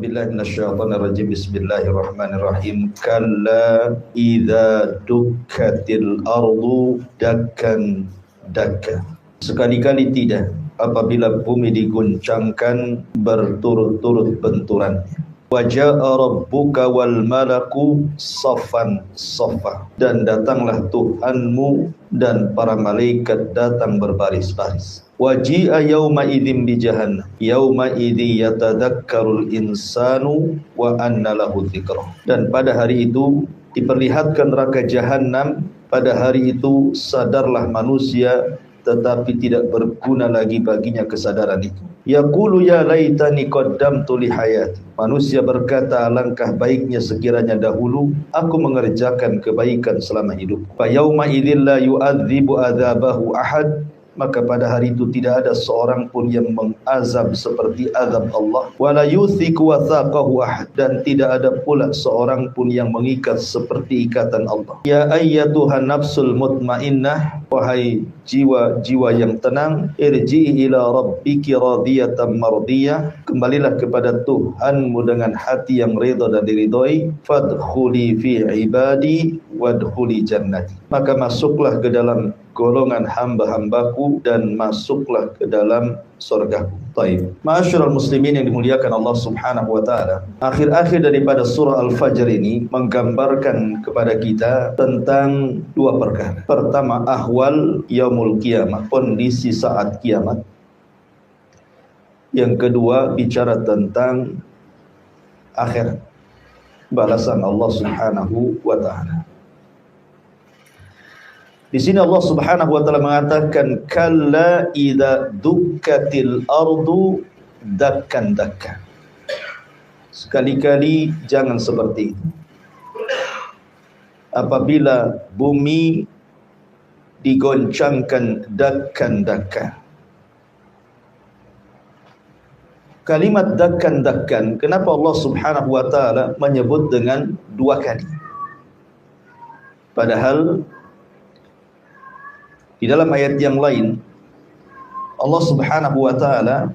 billahi minasyaitonir rajim. Bismillahirrahmanirrahim. Kalla idza dukkatil ardu dakkan dakka. Sekali-kali tidak apabila bumi diguncangkan berturut-turut benturan. Wa jaa rabbuka wal malaku saffan saffa. Dan datanglah Tuhanmu dan para malaikat datang berbaris-baris. Waji'a yawma idzin bi jahannam yawma idzi yatadakkarul insanu wa anna lahu dzikra. Dan pada hari itu diperlihatkan neraka jahanam. Pada hari itu sadarlah manusia, tetapi tidak berguna lagi baginya kesadaran itu. Yaqulu ya laitani qaddamtu li hayati. Manusia berkata, alangkah baiknya sekiranya dahulu aku mengerjakan kebaikan selama hidup. Fa yauma idzil la yu'adzibu adzabahu ahad. Maka pada hari itu tidak ada seorang pun yang mengazab seperti azab Allah. Wala yuthiqu wathaqahu ahad. Dan tidak ada pula seorang pun yang mengikat seperti ikatan Allah. Ya ayyatuhan nafsul mutmainnah, wahai jiwa-jiwa yang tenang, irji'i ila rabbiki radiyatan mardiyah. Kembalilah kepada Tuhanmu dengan hati yang redha dan diridhai. Fadkhuli fi ibadi wadkhuli jannati. Maka masuklah ke dalam golongan hamba-hambaku dan masuklah ke dalam surgaku. Baik. Ma'asyiral muslimin yang dimuliakan Allah Subhanahu wa taala. Akhir-akhir daripada surah Al-Fajr ini menggambarkan kepada kita tentang dua perkara. Pertama, ahwal yaumul qiyamah, kondisi saat kiamat. Yang kedua, bicara tentang akhirat, balasan Allah Subhanahu wa taala. Di sini Allah Subhanahu wa taala mengatakan kalla idza dukkatil ardu dakkan dakka. Sekali-kali jangan seperti itu. Apabila bumi digoncangkan dakkan dakka. Kalimat dakkan dakkan, kenapa Allah Subhanahu wa taala menyebut dengan dua kali? Padahal di dalam ayat yang lain Allah Subhanahu wa taala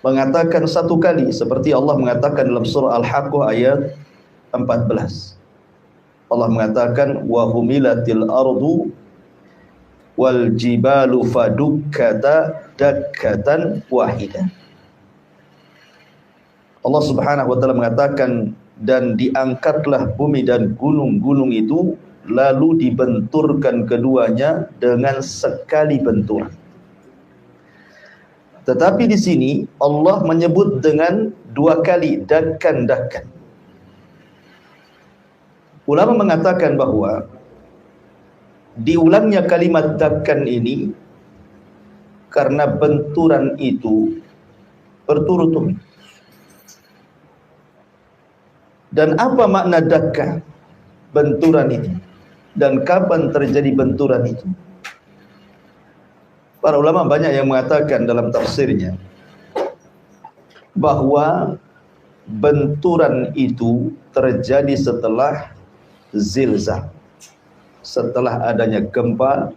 mengatakan satu kali, seperti Allah mengatakan dalam surah Al-Haqqah ayat 14. Allah mengatakan wa humilatil ardu wal jibalu fadukkata dakkatan wahidah. Allah Subhanahu wa taala mengatakan dan diangkatlah bumi dan gunung-gunung itu, lalu dibenturkan keduanya dengan sekali benturan. Tetapi di sini Allah menyebut dengan dua kali, dakkan dakkan. Ulama mengatakan bahwa diulangnya kalimat dakkan ini karena benturan itu berturut-turut. Dan apa makna dakkan, benturan itu? Dan kapan terjadi benturan itu? Para ulama banyak yang mengatakan dalam tafsirnya bahwa benturan itu terjadi setelah zilzal, setelah adanya gempa,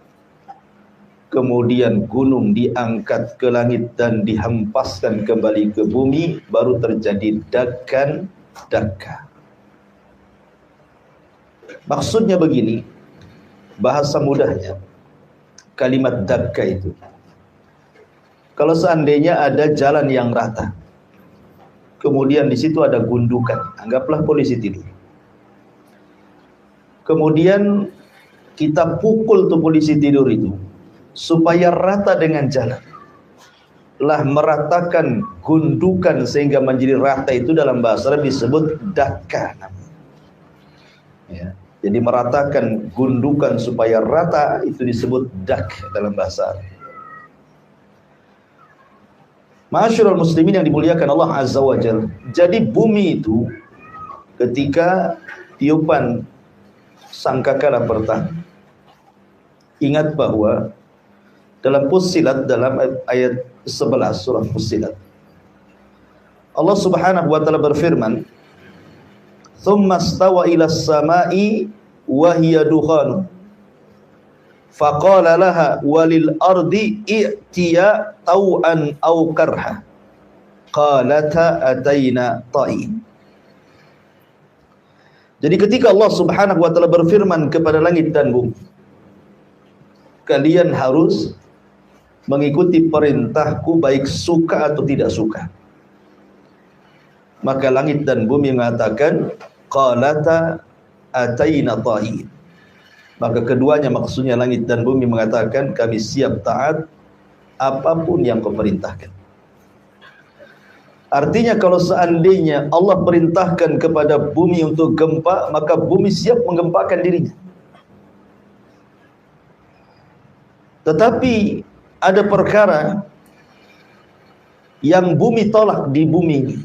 kemudian gunung diangkat ke langit dan dihempaskan kembali ke bumi, baru terjadi dakkan dakka. Maksudnya begini, bahasa mudahnya, kalimat dakka itu, kalau seandainya ada jalan yang rata, kemudian di situ ada gundukan, anggaplah polisi tidur. Kemudian kita pukul tuh polisi tidur itu supaya rata dengan jalan. Lah meratakan gundukan sehingga menjadi rata, itu dalam bahasa Arab disebut dakka. Ya. Jadi meratakan gundukan supaya rata itu disebut dak dalam bahasa Arab. Ma'asyiral muslimin yang dimuliakan Allah Azza wa Jalla. Jadi bumi itu ketika tiupan sangkakala pertama, ingat bahwa dalam Fussilat, dalam ayat 11 surah Fussilat, Allah Subhanahu wa taala berfirman, "Tsumma stawa ila as-sama'i wa hiya dukhan. Faqala laha walil ardi i'tiya tau'an aw karha. qalata ataina ta'in. Jadi ketika Allah Subhanahu wa taala berfirman kepada langit dan bumi, kalian harus mengikuti perintahku baik suka atau tidak suka. Maka langit dan bumi mengatakan qalata ataina ta'in. Maka keduanya, maksudnya langit dan bumi, mengatakan kami siap taat apapun yang kau perintahkan. Artinya kalau seandainya Allah perintahkan kepada bumi untuk gempa, maka bumi siap menggempakan dirinya. Tetapi ada perkara yang bumi tolak di bumi ini.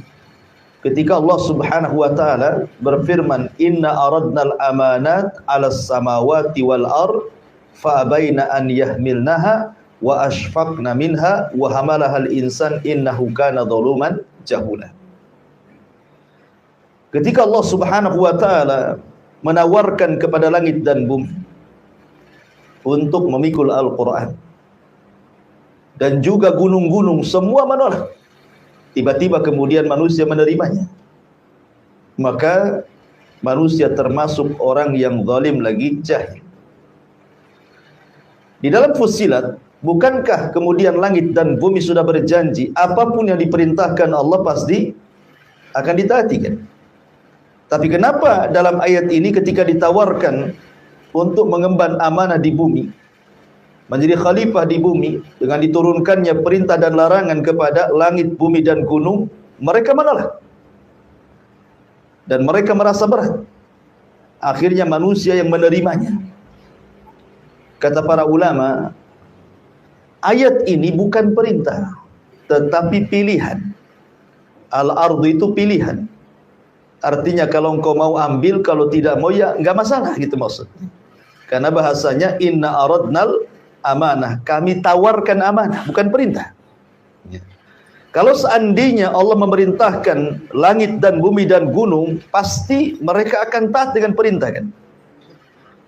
Ketika Allah Subhanahu wa taala berfirman, "Inna aradnal amanat 'alas samawati wal ard fa abaina an yahmilnaha wa ashfaqna minha wa hamalahal insan innahu kana zaluman jahula." Ketika Allah Subhanahu wa taala menawarkan kepada langit dan bumi untuk memikul Al-Qur'an, dan juga gunung-gunung semua menolak, tiba-tiba kemudian manusia menerimanya, maka manusia termasuk orang yang zalim lagi jahil. Di dalam Fussilat, bukankah kemudian langit dan bumi sudah berjanji apapun yang diperintahkan Allah pasti akan ditaati, kan? Tapi kenapa dalam ayat ini ketika ditawarkan untuk mengemban amanah di bumi, menjadi khalifah di bumi, dengan diturunkannya perintah dan larangan kepada langit, bumi dan gunung, mereka menolak dan mereka merasa berat. Akhirnya manusia yang menerimanya. Kata para ulama, ayat ini bukan perintah tetapi pilihan. Al-ardu itu pilihan. Artinya kalau engkau mau ambil, kalau tidak mau ya enggak masalah, gitu maksudnya. Karena bahasanya inna aradnal amanah, kami tawarkan amanah, bukan perintah. Kalau seandainya Allah memerintahkan langit dan bumi dan gunung, pasti mereka akan taat dengan perintah, kan?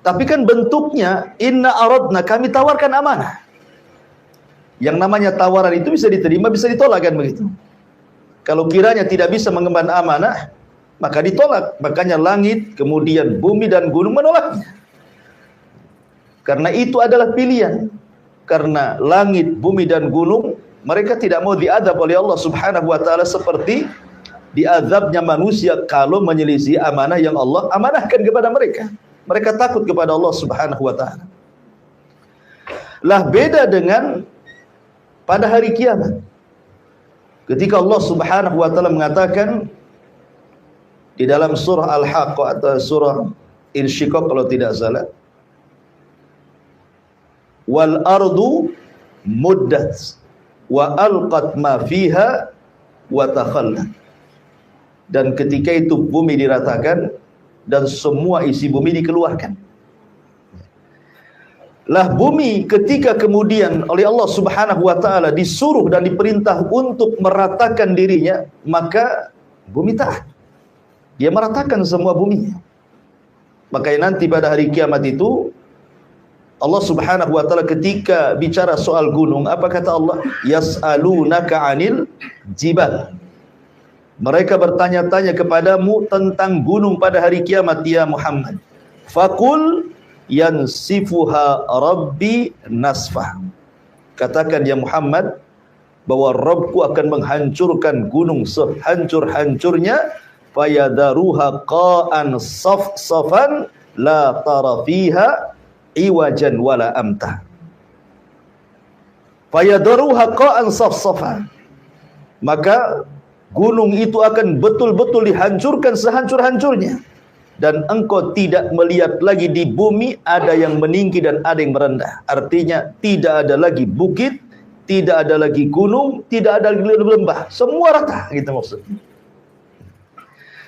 Tapi kan bentuknya inna aradna, kami tawarkan amanah. Yang namanya tawaran itu bisa diterima, bisa ditolak, kan begitu. Kalau kiranya tidak bisa mengemban amanah, maka ditolak. Makanya langit, kemudian bumi dan gunung menolaknya. Karena itu adalah pilihan. Karena langit, bumi dan gunung, mereka tidak mau diazab oleh Allah Subhanahu wa taala seperti diazabnya manusia kalau menyelisih amanah yang Allah amanahkan kepada mereka. Mereka takut kepada Allah Subhanahu wa taala. Lah beda dengan pada hari kiamat. Ketika Allah Subhanahu wa taala mengatakan di dalam surah Al-Haqqah atau surah Insyiqaq kalau tidak salah, wal ardu muddat wa alqat ma fiha wa takhallat. Dan ketika itu bumi diratakan dan semua isi bumi dikeluarkan. Lah bumi ketika kemudian oleh Allah Subhanahu wa taala disuruh dan diperintah untuk meratakan dirinya, maka bumi taat. Dia meratakan semua buminya. Makanya nanti pada hari kiamat itu Allah Subhanahu wa taala ketika bicara soal gunung, apa kata Allah? Yas'alunaka 'anil jibal. Mereka bertanya-tanya kepadamu tentang gunung pada hari kiamat ya Muhammad. Faqul yansifuha rabbi nasfa. Katakan ya Muhammad bahwa Rabbku akan menghancurkan gunung sehancur-hancurnya, fayadaruha qa'an safsafan la tara fiha iwajan wala amta. Fayadaruha qa'an safsafan, maka gunung itu akan betul-betul dihancurkan sehancur-hancurnya, dan engkau tidak melihat lagi di bumi ada yang meninggi dan ada yang merendah. Artinya tidak ada lagi bukit, tidak ada lagi gunung, tidak ada lagi lembah, semua rata, gitu maksudnya.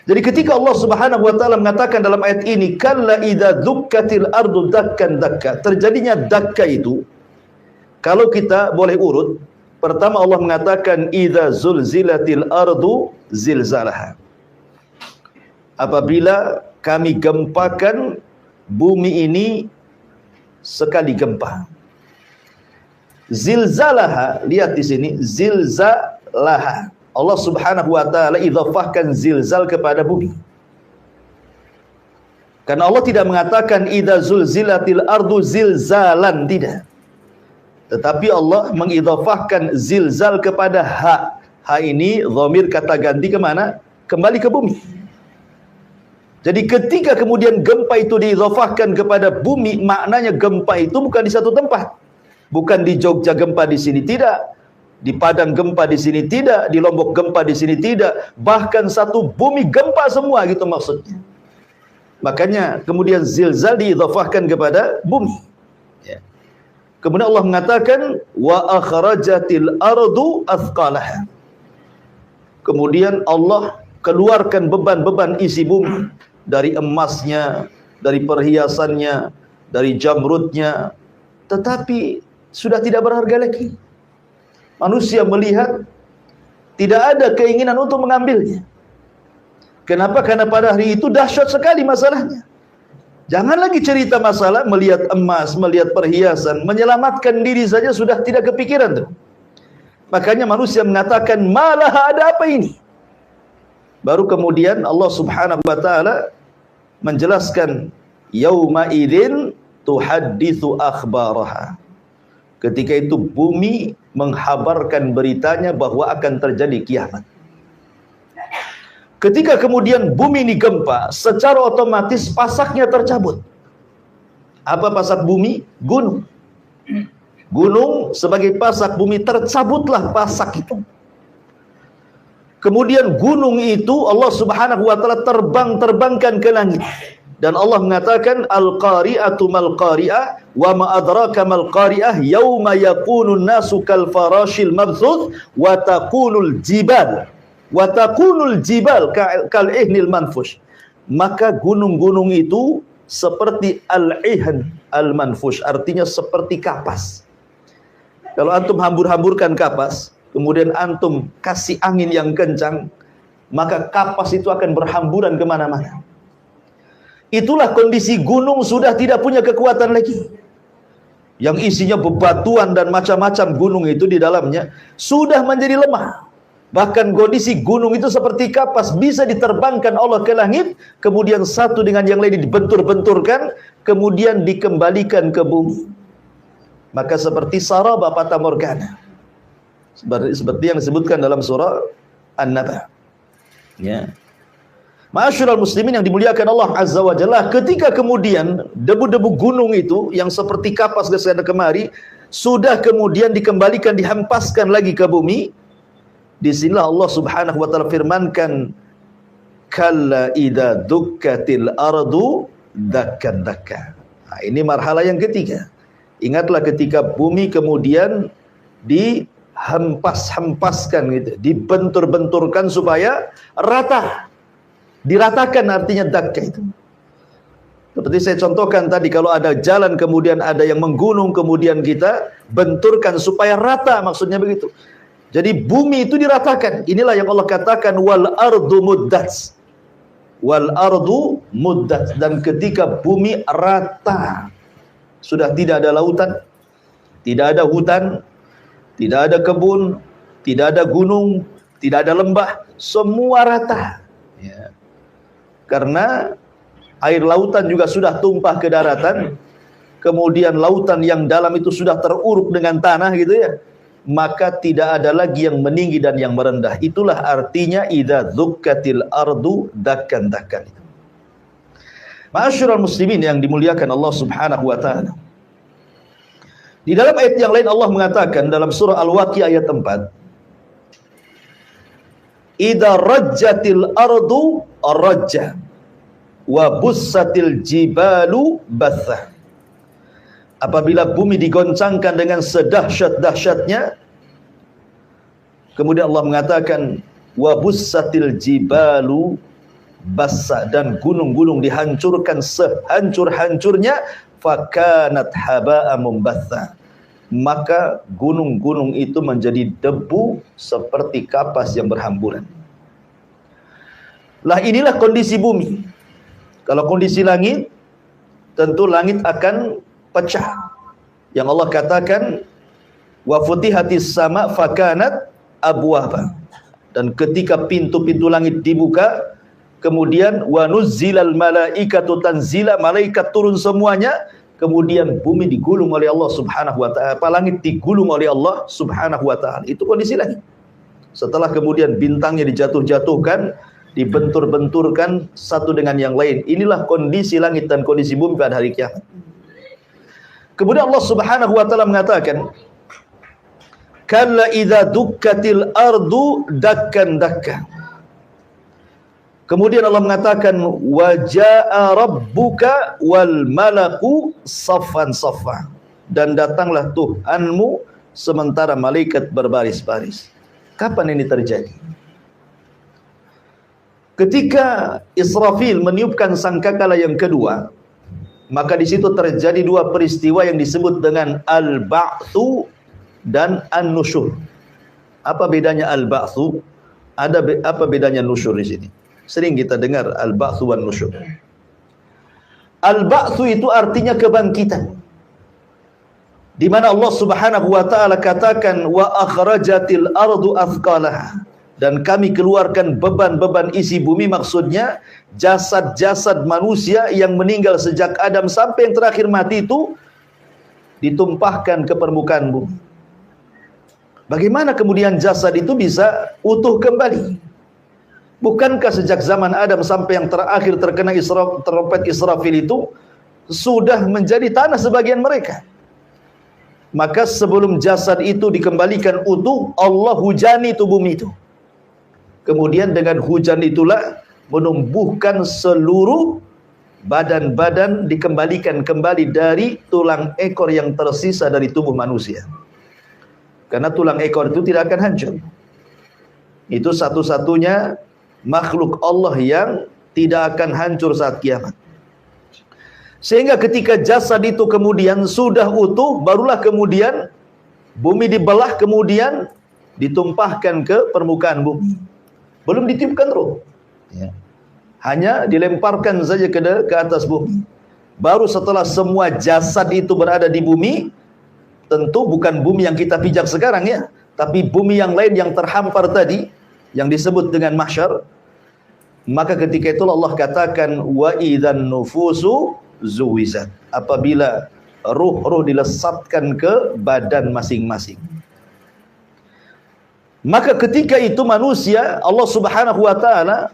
Jadi ketika Allah Subhanahu wa taala mengatakan dalam ayat ini kalla idza dukkatil ardu dakkan dakka, terjadinya dakka itu kalau kita boleh urut, pertama Allah mengatakan idza zulzilatil ardu zilzalaha, apabila kami gempakan bumi ini sekali gempa. Zilzalaha, lihat di sini, zilzalaha. Allah Subhanahu wa taala idhafahkan zilzal kepada bumi. Karena Allah tidak mengatakan idza zulzilatil ardu zilzalan, tidak. Tetapi Allah mengidhafahkan zilzal kepada ha. Ha ini dhamir kata ganti ke mana? Kembali ke bumi. Jadi ketika kemudian gempa itu diidhafahkan kepada bumi, maknanya gempa itu bukan di satu tempat. Bukan di Jogja gempa di sini, tidak. Di Padang gempa di sini, tidak. Di Lombok gempa di sini, tidak. Bahkan satu bumi gempa semua, gitu maksudnya. Makanya kemudian zilzal diidhafahkan kepada bumi. Ya. Kemudian Allah mengatakan wa akhrajatil ardu athqalaha. Kemudian Allah keluarkan beban-beban isi bumi, dari emasnya, dari perhiasannya, dari jamrudnya, tetapi sudah tidak berharga lagi. Manusia melihat tidak ada keinginan untuk mengambilnya. Kenapa? Karena pada hari itu dahsyat sekali masalahnya. Jangan lagi cerita masalah melihat emas, melihat perhiasan, menyelamatkan diri saja sudah tidak kepikiran tuh. Makanya manusia mengatakan, malah ada apa ini? Baru kemudian Allah Subhanahu wa taala menjelaskan, yauma idzin tuhadditsu akhbaraha. Ketika itu bumi menghabarkan beritanya bahwa akan terjadi kiamat. Ketika kemudian bumi ini gempa, secara otomatis pasaknya tercabut. Apa pasak bumi? Gunung. Gunung sebagai pasak bumi, tercabutlah pasak itu. Kemudian gunung itu Allah Subhanahu wa taala terbangkan ke langit. Dan Allah mengatakan al-qari'atu mal qari'ah wa ma adraka mal qari'ah yauma yakunun nasu kal farashil mabthuth wa takunul jibal kal ihnil manfush. Maka gunung-gunung itu seperti al-ihan al-manfush, artinya seperti kapas. Kalau antum hambur-hamburkan kapas, kemudian antum kasih angin yang kencang, maka kapas itu akan berhamburan kemana-mana. Itulah kondisi gunung sudah tidak punya kekuatan lagi. Yang isinya bebatuan dan macam-macam gunung itu di dalamnya sudah menjadi lemah. Bahkan kondisi gunung itu seperti kapas, bisa diterbangkan Allah ke langit, kemudian satu dengan yang lain dibentur-benturkan, kemudian dikembalikan ke bumi. Maka seperti saraba fata morgana, seperti yang disebutkan dalam surah An-Naba. Ya. Ma'asyiral muslimin yang dimuliakan Allah Azza wa Jalla, ketika kemudian debu-debu gunung itu yang seperti kapas kesana kemari sudah kemudian dikembalikan, dihempaskan lagi ke bumi, disinilah Allah Subhanahu wa taala firmankan, kalla idza dukkatil ardu dakkan dakka. Nah, ini marhalah yang ketiga. Ingatlah ketika bumi kemudian dihempas-hempaskan gitu, dibentur-benturkan supaya rata. Diratakan artinya dakka itu. Seperti saya contohkan tadi, kalau ada jalan kemudian ada yang menggunung, kemudian kita benturkan supaya rata, maksudnya begitu. Jadi bumi itu diratakan. Inilah yang Allah katakan wal ardu muddats. Wal ardu muddats, dan ketika bumi rata, sudah tidak ada lautan, tidak ada hutan, tidak ada kebun, tidak ada gunung, tidak ada lembah, semua rata. Ya. Karena air lautan juga sudah tumpah ke daratan, kemudian lautan yang dalam itu sudah teruruk dengan tanah gitu ya, maka tidak ada lagi yang meninggi dan yang merendah. Itulah artinya idza dzukkatil ardu dakkan dakkan. Ma'asyiral muslimin yang dimuliakan Allah Subhanahu wa taala. Di dalam ayat yang lain Allah mengatakan dalam surah Al-Waqiah ayat 4, idza rajjatil ardu rajja wa bussatil jibalu batha. Apabila bumi digoncangkan dengan sedahsyat-dahsyatnya, kemudian Allah mengatakan wa bussatil jibalu bassa, dan gunung-gunung dihancurkan sehancur-hancurnya, fakanat haba'an mumbatha, maka gunung-gunung itu menjadi debu seperti kapas yang berhamburan. Lah inilah kondisi bumi. Kalau kondisi langit, tentu langit akan pecah. Yang Allah katakan wa futihatis sama fakanat abwaba, Dan ketika pintu-pintu langit dibuka, kemudian wa nuzzilal malaikatu tanzila, malaikat turun semuanya, kemudian bumi digulung oleh Allah Subhanahu wa taala, langit digulung oleh Allah Subhanahu wa taala. Itu kondisi langit. Setelah kemudian bintangnya dijatuh-jatuhkan, dibentur-benturkan satu dengan yang lain. Inilah kondisi langit dan kondisi bumi pada hari kiamat. Kemudian Allah Subhanahu wa taala mengatakan, kalla idza dukkatil ardu dakkan dakka. Kemudian Allah mengatakan, wa jaa rabbuka wal malaku saffan saffa. Dan datanglah Tuhanmu sementara malaikat berbaris-baris. Kapan ini terjadi? Ketika Israfil meniupkan sangkakala yang kedua, maka di situ terjadi dua peristiwa yang disebut dengan al-ba'tsu dan an-nusyur. Apa bedanya al-ba'tsu? Apa bedanya nusyur di sini? Sering kita dengar al-ba'tsu wan nusyur. Al-ba'tsu itu artinya kebangkitan. Di mana Allah Subhanahu wa taala katakan wa akhrajatil ardu athqalaha, dan kami keluarkan beban-beban isi bumi, maksudnya jasad-jasad manusia yang meninggal sejak Adam sampai yang terakhir mati itu ditumpahkan ke permukaan bumi. Bagaimana kemudian jasad itu bisa utuh kembali? Bukankah sejak zaman Adam sampai yang terakhir terkena trompet Israfil itu sudah menjadi tanah sebagian mereka? Maka sebelum jasad itu dikembalikan utuh, Allah hujani itu bumi itu. Kemudian dengan hujan itulah menumbuhkan seluruh badan-badan, dikembalikan kembali dari tulang ekor yang tersisa dari tubuh manusia. Karena tulang ekor itu tidak akan hancur. Itu satu-satunya makhluk Allah yang tidak akan hancur saat kiamat. Sehingga ketika jasad itu kemudian sudah utuh, barulah kemudian bumi dibelah, kemudian ditumpahkan ke permukaan bumi. Belum ditiupkan roh, ya. Hanya dilemparkan saja ke atas bumi. Baru setelah semua jasad itu berada di bumi, tentu bukan bumi yang kita pijak sekarang ya, tapi bumi yang lain yang terhampar tadi, yang disebut dengan mahsyar. Maka ketika itu Allah katakan wa idzan nufusu zuwizat, apabila ruh-ruh dilesatkan ke badan masing-masing. Maka ketika itu manusia, Allah Subhanahu wa taala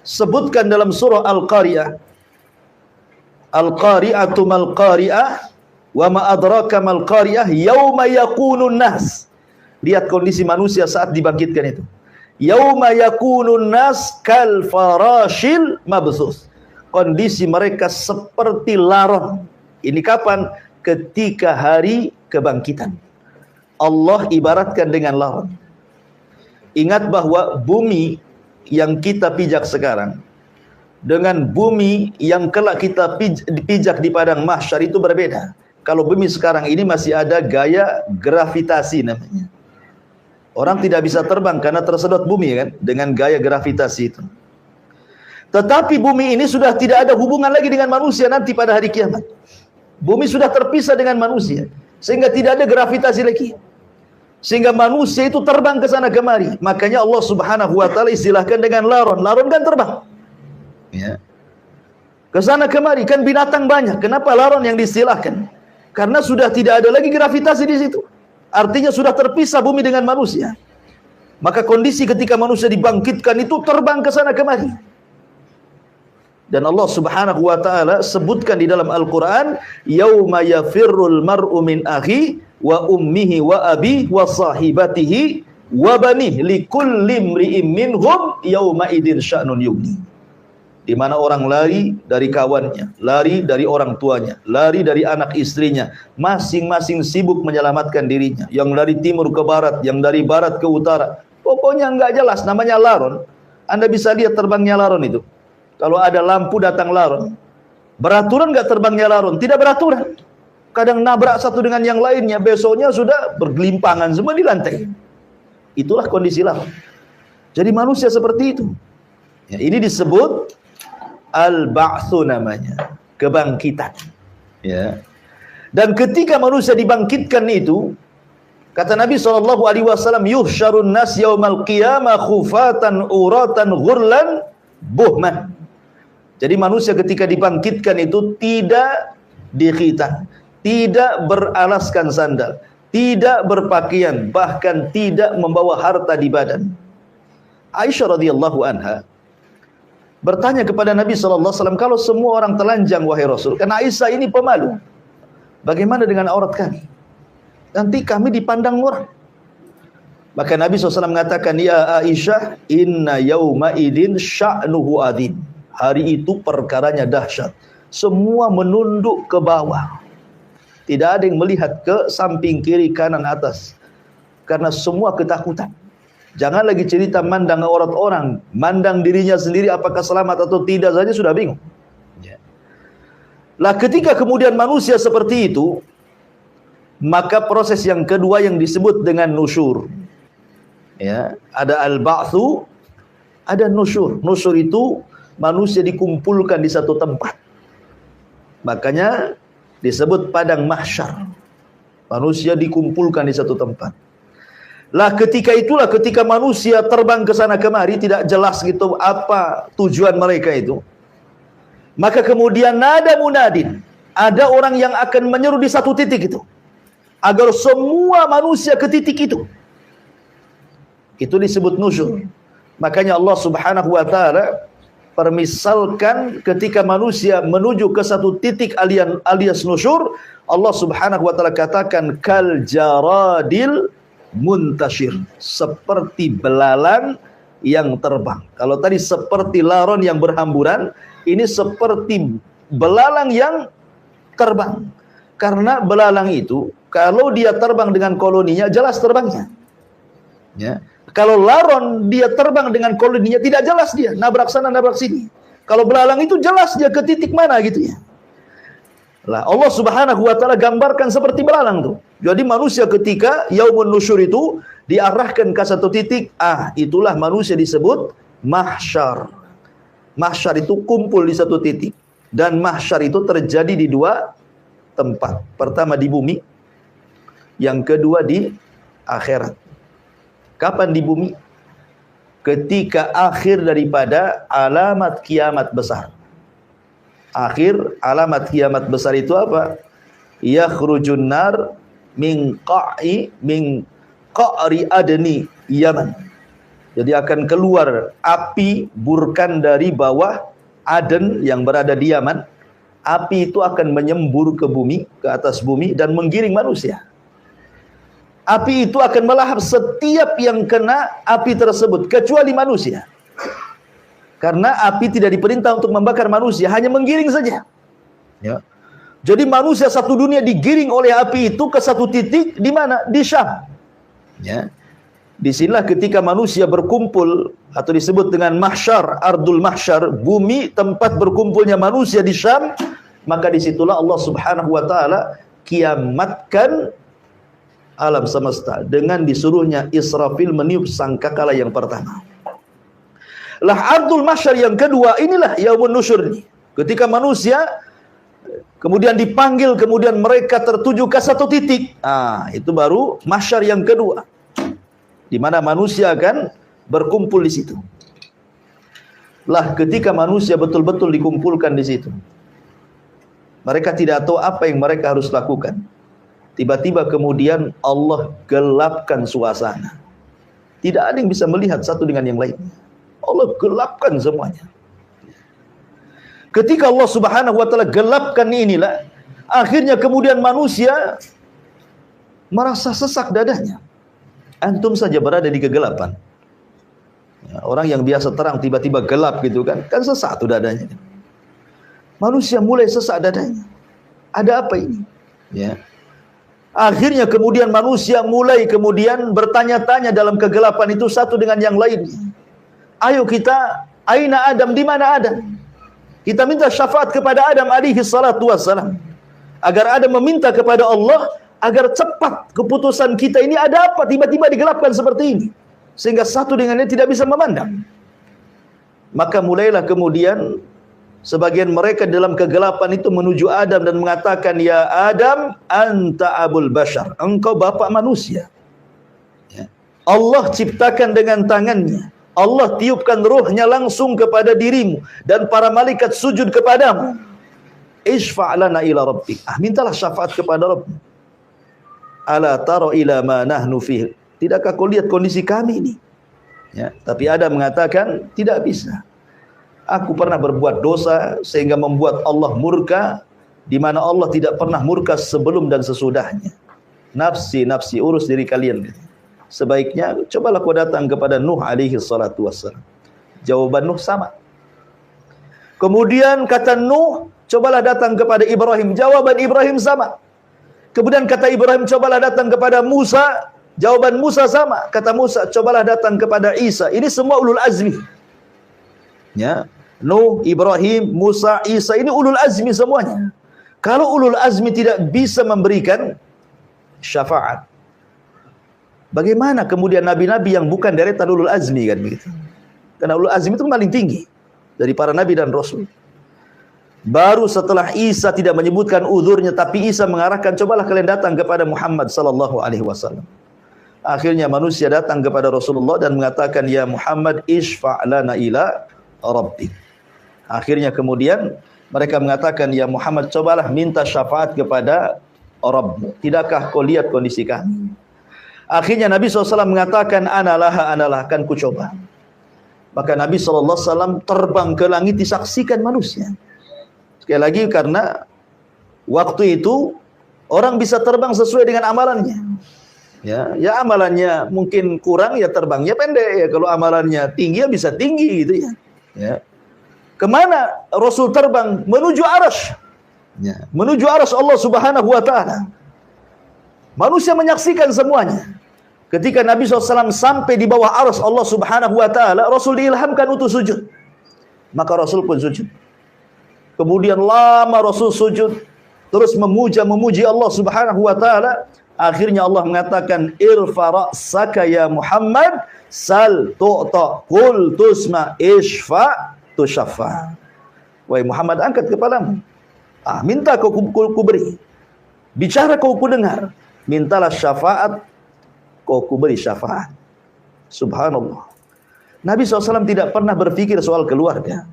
sebutkan dalam surah Al-Qari'ah, Al-Qari'atu mal qari'ah wa ma adraka mal qari'ah yauma yakunun nas. Lihat kondisi manusia saat dibangkitkan itu. Yauma yakunun nas kal farashil mabthus. Kondisi mereka seperti laron. Ini kapan? Ketika hari kebangkitan. Allah ibaratkan dengan laron. Ingat bahwa bumi yang kita pijak sekarang dengan bumi yang kelak kita pijak di padang mahsyar itu berbeda. Kalau bumi sekarang ini masih ada gaya gravitasi namanya. Orang tidak bisa terbang karena tersedot bumi kan, dengan gaya gravitasi itu. Tetapi bumi ini sudah tidak ada hubungan lagi dengan manusia nanti pada hari kiamat. Bumi sudah terpisah dengan manusia, sehingga tidak ada gravitasi lagi. Sehingga manusia itu terbang ke sana kemari. Makanya Allah Subhanahu wa taala istilahkan dengan laron. Laron kan terbang. Ya. Ke sana kemari, kan binatang banyak. Kenapa laron yang diistilahkan? Karena sudah tidak ada lagi gravitasi di situ. Artinya sudah terpisah bumi dengan manusia. Maka kondisi ketika manusia dibangkitkan itu terbang ke sana kemari. Dan Allah Subhanahu wa taala sebutkan di dalam Al-Qur'an, yauma yafirrul mar'u min akhi wa ummihi wa abi wa sahibatihi wa banih likulli imri'in minhum yauma idzin sya'nun yughni. Di mana orang lari dari kawannya, lari dari orang tuanya, lari dari anak istrinya, masing-masing sibuk menyelamatkan dirinya. Yang dari timur ke barat, yang dari barat ke utara. Pokoknya enggak jelas, namanya laron. Anda bisa lihat terbangnya laron itu. Kalau ada lampu datang laron. Beraturan enggak terbangnya laron? Tidak beraturan. Kadang nabrak satu dengan yang lainnya, besoknya sudah bergelimpangan semua di lantai. Itulah kondisi laron. Jadi manusia seperti itu. Ya, ini disebut al-ba'tsu namanya, kebangkitan. Ya. Dan ketika manusia dibangkitkan itu, Kata Nabi SAW, yuhsyarun nas yaumal qiyamah khufatan uratan ghurlan buhman. Jadi manusia ketika dibangkitkan itu tidak dikhitan, tidak beralaskan sandal, tidak berpakaian, bahkan tidak membawa harta di badan. Aisyah radhiyallahu anha bertanya kepada Nabi SAW, kalau semua orang telanjang wahai Rasul, karena Aisyah ini pemalu, bagaimana dengan aurat kami? Nanti kami dipandang orang. Maka Nabi SAW mengatakan, ya Aisyah, inna yawma idin sya'nuhu adin. Hari itu perkaranya dahsyat. Semua menunduk ke bawah. Tidak ada yang melihat ke samping, kiri, kanan, atas. Karena semua ketakutan. Jangan lagi cerita mandang aurat orang, mandang dirinya sendiri apakah selamat atau tidak saja sudah bingung. Lah ketika kemudian manusia seperti itu, maka proses yang kedua yang disebut dengan nusyur. Ya, ada al-ba'tsu, ada nusyur. Nusyur itu manusia dikumpulkan di satu tempat. Makanya disebut padang mahsyar. Manusia dikumpulkan di satu tempat. Lah ketika itulah ketika manusia terbang ke sana kemari, tidak jelas gitu apa tujuan mereka itu. Maka kemudian nada munadin, ada orang yang akan menyeru di satu titik itu, agar semua manusia ke titik itu. Itu disebut nusyur. Makanya Allah Subhanahu wa taala permisalkan ketika manusia menuju ke satu titik alias nusyur, Allah Subhanahu wa taala katakan kal jaradil muntashir, seperti belalang yang terbang. Kalau tadi seperti laron yang berhamburan, ini seperti belalang yang terbang. Karena belalang itu kalau dia terbang dengan koloninya jelas terbangnya. Ya. Kalau laron dia terbang dengan koloninya tidak jelas dia, nabrak sana nabrak sini. Kalau belalang itu jelas dia ke titik mana gitu ya. Lah Allah Subhanahu wa taala gambarkan seperti belalang tuh. Jadi manusia ketika yaumun nusyur itu diarahkan ke satu titik, itulah manusia disebut mahsyar. Mahsyar itu kumpul di satu titik, dan mahsyar itu terjadi di dua tempat. Pertama di bumi, yang kedua di akhirat. Kapan di bumi? Ketika akhir daripada alamat kiamat besar. Akhir alamat kiamat besar itu apa? Yakhrujun nar min qa'ri adni Yaman. Jadi akan keluar api burkan dari bawah Aden yang berada di Yaman. Api itu akan menyembur ke bumi, ke atas bumi, dan menggiring manusia. Api itu akan melahap setiap yang kena api tersebut, kecuali manusia. Karena api tidak diperintah untuk membakar manusia, hanya menggiring saja. Ya. Jadi manusia satu dunia digiring oleh api itu ke satu titik, di mana? Di Syam. Ya. Disinilah ketika manusia berkumpul, atau disebut dengan mahsyar, ardul mahsyar, bumi tempat berkumpulnya manusia di Syam, maka disitulah Allah Subhanahu wa taala kiamatkan alam semesta dengan disuruhnya Israfil meniup sangkakala yang pertama. Lah ardul mahsyar yang kedua, inilah yaumun nusyur ini. Ketika manusia kemudian dipanggil, kemudian mereka tertuju ke satu titik. Itu baru mahsyar yang kedua, di mana manusia akan berkumpul di situ. Lah ketika manusia betul-betul dikumpulkan di situ, mereka tidak tahu apa yang mereka harus lakukan. Tiba-tiba kemudian Allah gelapkan suasana. Tidak ada yang bisa melihat satu dengan yang lain. Allah gelapkan semuanya. Ketika Allah Subhanahu wa taala gelapkan inilah, akhirnya kemudian manusia merasa sesak dadanya. Antum saja berada di kegelapan. Ya, orang yang biasa terang tiba-tiba gelap gitu kan sesak tuh dadanya. Manusia mulai sesak dadanya. Ada apa ini? Ya. Akhirnya kemudian manusia mulai kemudian bertanya-tanya dalam kegelapan itu satu dengan yang lainnya. Ayo kita, aina Adam, di mana Adam? Kita minta syafaat kepada Adam alaihi salatu wassalam, agar Adam meminta kepada Allah agar cepat keputusan kita ini. Ada apa tiba-tiba digelapkan seperti ini sehingga satu dengan lain tidak bisa memandang. Maka mulailah kemudian sebagian mereka dalam kegelapan itu menuju Adam dan mengatakan, ya Adam, anta abul bashar, engkau bapak manusia. Allah ciptakan dengan tangannya. Allah tiupkan ruhnya langsung kepada dirimu dan para malaikat sujud kepadamu. Isfa' lana ila rabbik. Mintalah syafaat kepada Rabbmu. Ala tara ila ma nahnu fihi. Tidakkah kau lihat kondisi kami ini? Ya, tapi Adam mengatakan tidak bisa. Aku pernah berbuat dosa sehingga membuat Allah murka, di mana Allah tidak pernah murka sebelum dan sesudahnya. Nafsi, nafsi, urus diri kalian. Sebaiknya cobalah kau datang kepada Nuh alaihi salatu wassalam. Jawaban Nuh sama. Kemudian kata Nuh, cobalah datang kepada Ibrahim. Jawaban Ibrahim sama. Kemudian kata Ibrahim, cobalah datang kepada Musa. Jawaban Musa sama. Kata Musa, cobalah datang kepada Isa. Ini semua ulul azmi. Ya, Nuh, Ibrahim, Musa, Isa, ini ulul azmi semuanya. Kalau ulul azmi tidak bisa memberikan syafaat, bagaimana kemudian nabi-nabi yang bukan deretan ulul azmi, kan begitu? Karena ulul azmi itu paling tinggi dari para nabi dan rasul. Baru setelah Isa tidak menyebutkan uzurnya, tapi Isa mengarahkan, cobalah kalian datang kepada Muhammad sallallahu alaihi wasallam. Akhirnya manusia datang kepada Rasulullah dan mengatakan, ya Muhammad, isfa' lana ila rabbik. Akhirnya kemudian mereka mengatakan, ya Muhammad, cobalah minta syafaat kepada Rabbmu. Tidakkah kau lihat kondisi kami? Akhirnya Nabi SAW mengatakan, analah, akan ku coba. Maka Nabi SAW terbang ke langit disaksikan manusia. Sekali lagi, karena waktu itu orang bisa terbang sesuai dengan amalannya. Ya amalannya mungkin kurang, ya terbangnya pendek. Ya kalau amalannya tinggi, ya bisa tinggi gitu ya. Ya. Kemana Rasul terbang? Menuju arasy. Ya. Menuju arasy Allah Subhanahu wa ta'ala. Manusia menyaksikan semuanya. Ketika Nabi SAW sampai di bawah arasy Allah Subhanahu wa ta'ala, Rasul diilhamkan untuk sujud. Maka Rasul pun sujud. Kemudian lama Rasul sujud, terus memuji Allah Subhanahu wa ta'ala. Akhirnya Allah mengatakan, irfa ra'saka ya Muhammad, sal tu'ta, qul tusma, ishfa tushaffa. Wahai Muhammad, angkat kepalamu. Minta kau beri. Bicara kau dengar. Mintalah syafaat, kau beri syafaat. Subhanallah. Nabi SAW tidak pernah berpikir soal keluarga.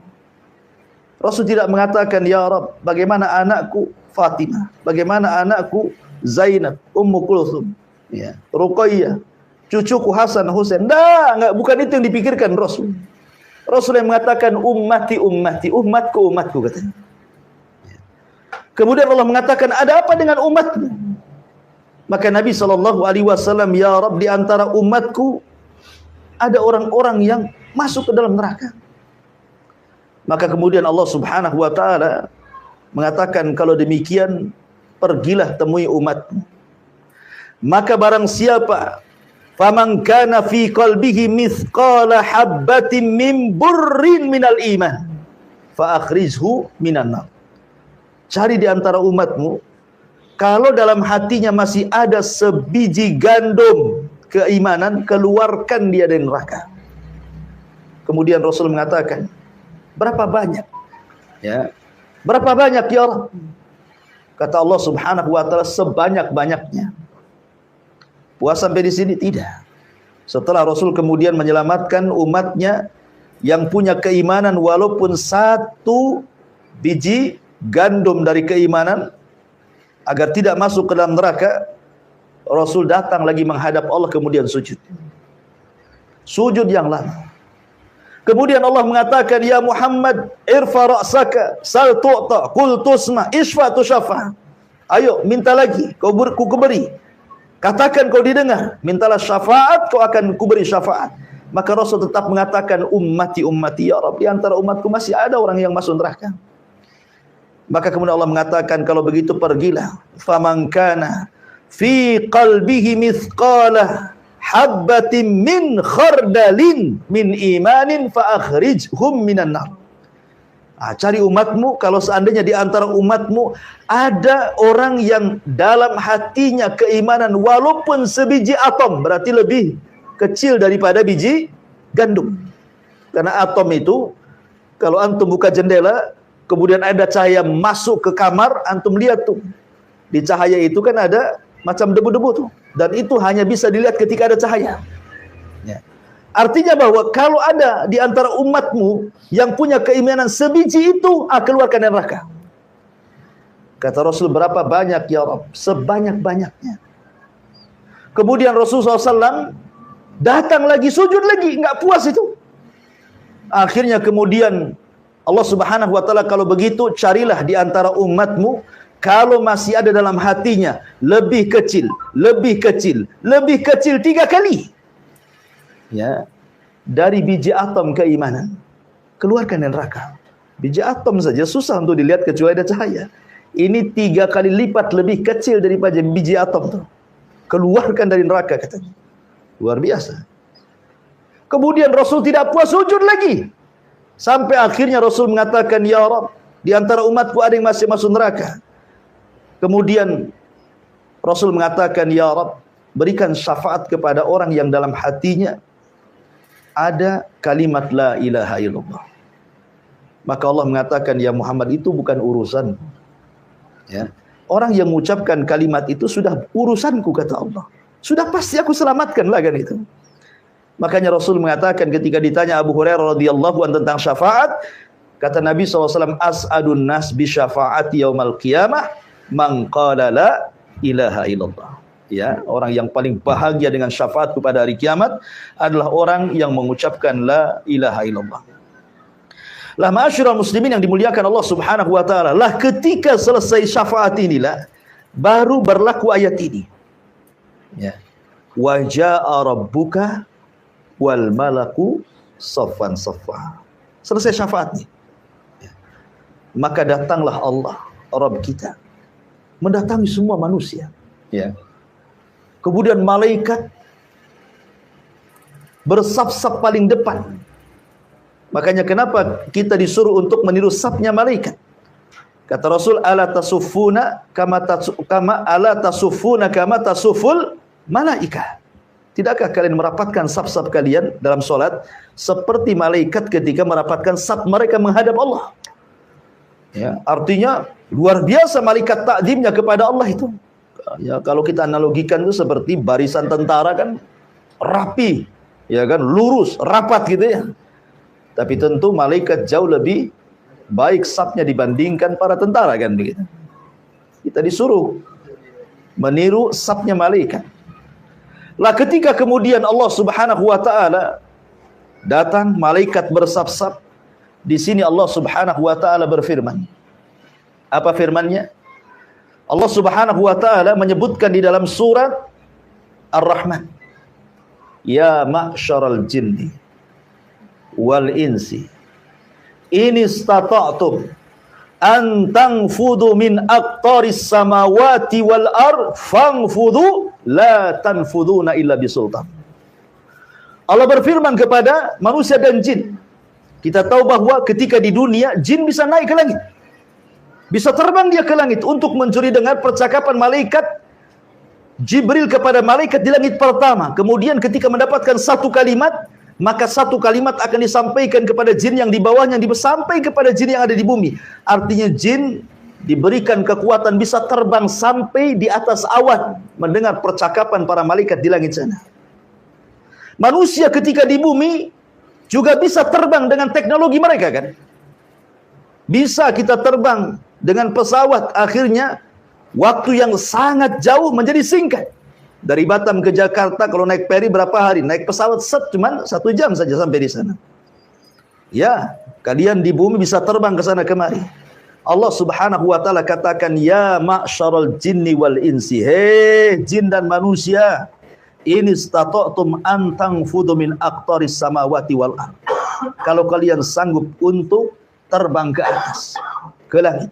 Rasul tidak mengatakan, ya Rabb, bagaimana anakku Fatimah, bagaimana anakku Zainab, Ummu Kulthum, ya, Ruqayyah, cucuku Hasan, Husain. Enggak, bukan itu yang dipikirkan Rasul. Rasul yang mengatakan ummati, ummati, umatku, umatku, katanya. Kemudian Allah mengatakan, ada apa dengan umatmu? Maka Nabi SAW, ya Rabb, di antara umatku ada orang-orang yang masuk ke dalam neraka. Maka kemudian Allah Subhanahu wa ta'ala mengatakan, kalau demikian pergilah temui umatmu. Maka barang siapa, faman kana fi qalbihi mithqala habbatin min burrin minal iman, fa akhrijhu minan nar. Cari di antara umatmu, kalau dalam hatinya masih ada sebiji gandum keimanan, keluarkan dia dari neraka. Kemudian Rasul mengatakan, berapa banyak? Ya, berapa banyak ya Allah? Kata Allah Subhanahu wa ta'ala, sebanyak-banyaknya. Puas sampai di sini? Tidak. Setelah Rasul kemudian menyelamatkan umatnya yang punya keimanan walaupun satu biji gandum dari keimanan agar tidak masuk ke dalam neraka, Rasul datang lagi menghadap Allah kemudian sujud. Sujud yang lama. Kemudian Allah mengatakan, ya Muhammad, irfa ra'saka, sal tu'ta, qul tusma, ishfa tushaffa. Ayo, minta lagi, ku beri. Katakan kau didengar, mintalah syafaat, kau akan kuberi syafaat. Maka Rasul tetap mengatakan, ummati, ummati, ya Rabb, di antara umatku masih ada orang yang masuk neraka. Maka kemudian Allah mengatakan, kalau begitu pergilah. Faman kana fi qalbihi mithqala habbatin min khardalin min imanin fa akhrijhum minan nar. Cari umatmu, kalau seandainya di antara umatmu ada orang yang dalam hatinya keimanan walaupun sebiji atom, berarti lebih kecil daripada biji gandum. Karena atom itu, kalau antum buka jendela, kemudian ada cahaya masuk ke kamar, antum lihat tuh. Di cahaya itu kan ada macam debu-debu tuh. Dan itu hanya bisa dilihat ketika ada cahaya. Ya. Artinya bahwa kalau ada di antara umatmu yang punya keimanan sebiji itu, keluarkan dari neraka. Kata Rasul, berapa banyak ya Rabb? Sebanyak-banyaknya. Kemudian Rasulullah SAW datang lagi, sujud lagi, nggak puas itu. Akhirnya kemudian Allah Subhanahu wa taala, kalau begitu carilah di antara umatmu kalau masih ada dalam hatinya lebih kecil 3 kali. Ya. Dari biji atom keimanan, keluarkan dari neraka. Biji atom saja susah untuk dilihat kecuali ada cahaya. Ini 3 kali lipat lebih kecil daripada biji atom tuh. Keluarkan dari neraka katanya. Luar biasa. Kemudian Rasul tidak puas, sujud lagi. Sampai akhirnya Rasul mengatakan, ya Rabb, di antara umatku ada yang masih masuk neraka. Kemudian Rasul mengatakan, ya Rabb, berikan syafaat kepada orang yang dalam hatinya ada kalimat la ilaha illallah. Maka Allah mengatakan, ya Muhammad, itu bukan urusan. Ya. Orang yang mengucapkan kalimat itu sudah urusanku, kata Allah. Sudah pasti aku selamatkan lah kan itu. Makanya Rasul mengatakan ketika ditanya Abu Hurairah radhiyallahu anhu tentang syafaat, kata Nabi SAW, as'adun nas bi syafaati yaumal qiyamah man qala la ilaha illallah. Ya, orang yang paling bahagia dengan syafaat pada hari kiamat adalah orang yang mengucapkan la ilaha illallah. Lah ma'asyiral muslimin yang dimuliakan Allah Subhanahu wa taala, lah ketika selesai syafaat inilah baru berlaku ayat ini. Ya. Wa jaa rabbuka wal malaku saffan saffa. Selesai syafaatnya. Ya. Maka datanglah Allah, Rabb kita, mendatangi semua manusia. Ya. Kemudian malaikat bersaf-saf paling depan. Makanya kenapa kita disuruh untuk meniru safnya malaikat? Kata Rasul, ala tasuffuna kama tasuful malaikah. Tidakkah kalian merapatkan saf-saf kalian dalam solat seperti malaikat ketika merapatkan saf mereka menghadap Allah? Ya, artinya luar biasa malaikat takzimnya kepada Allah itu. Ya, kalau kita analogikan itu seperti barisan tentara kan rapi, ya kan, lurus, rapat gitu ya. Tapi tentu malaikat jauh lebih baik safnya dibandingkan para tentara kan begitu. Kita disuruh meniru safnya malaikat. Lah ketika kemudian Allah Subhanahu wa taala datang, malaikat bersaf-saf, di sini Allah Subhanahu wa taala berfirman. Apa firman-Nya? Allah Subhanahu wa taala menyebutkan di dalam surat Ar-Rahman, ya ma'syaral jinni wal insi in istata'tum an tanfudu min aqtaris samawati wal ard fanfudu la tanfuduna illa bisultan. Allah berfirman kepada manusia dan jin. Kita tahu bahwa ketika di dunia jin bisa naik ke langit, bisa terbang dia ke langit untuk mencuri dengar percakapan malaikat Jibril kepada malaikat di langit pertama. Kemudian ketika mendapatkan satu kalimat, maka satu kalimat akan disampaikan kepada jin yang di bawahnya, sampai kepada jin yang ada di bumi. Artinya jin diberikan kekuatan bisa terbang sampai di atas awan, mendengar percakapan para malaikat di langit sana. Manusia ketika di bumi juga bisa terbang dengan teknologi mereka kan. Bisa kita terbang dengan pesawat, akhirnya waktu yang sangat jauh menjadi singkat. Dari Batam ke Jakarta kalau naik feri berapa hari? Naik pesawat cuman 1 jam saja sampai di sana. Ya, kalian di bumi bisa terbang ke sana kemari. Allah Subhanahu wa taala katakan, ya ma'syaral jinni wal insi, hei jin dan manusia, in istata'tum an tanfudu min aqtaris samawati wal ard. Kalau kalian sanggup untuk terbang ke atas, ke langit,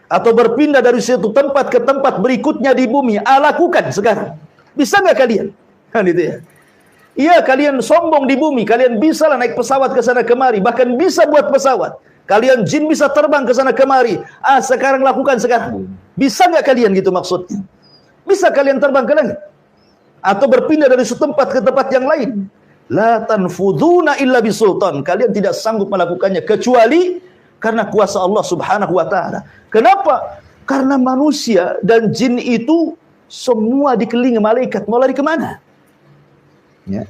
atau berpindah dari satu tempat ke tempat berikutnya di bumi, lakukan sekarang. Bisa nggak kalian? Kan itu ya. Iya, kalian sombong di bumi, kalian bisa lah naik pesawat ke sana kemari, bahkan bisa buat pesawat. Kalian jin bisa terbang ke sana kemari. Sekarang lakukan sekarang. Bisa nggak kalian gitu maksudnya? Bisa kalian terbang ke langit atau berpindah dari satu tempat ke tempat yang lain. La tanfuduna illa bisultan. Kalian tidak sanggup melakukannya kecuali karena kuasa Allah Subhanahu wa taala. Kenapa? Karena manusia dan jin itu semua dikelilingi malaikat. Mau lari kemana? Ya.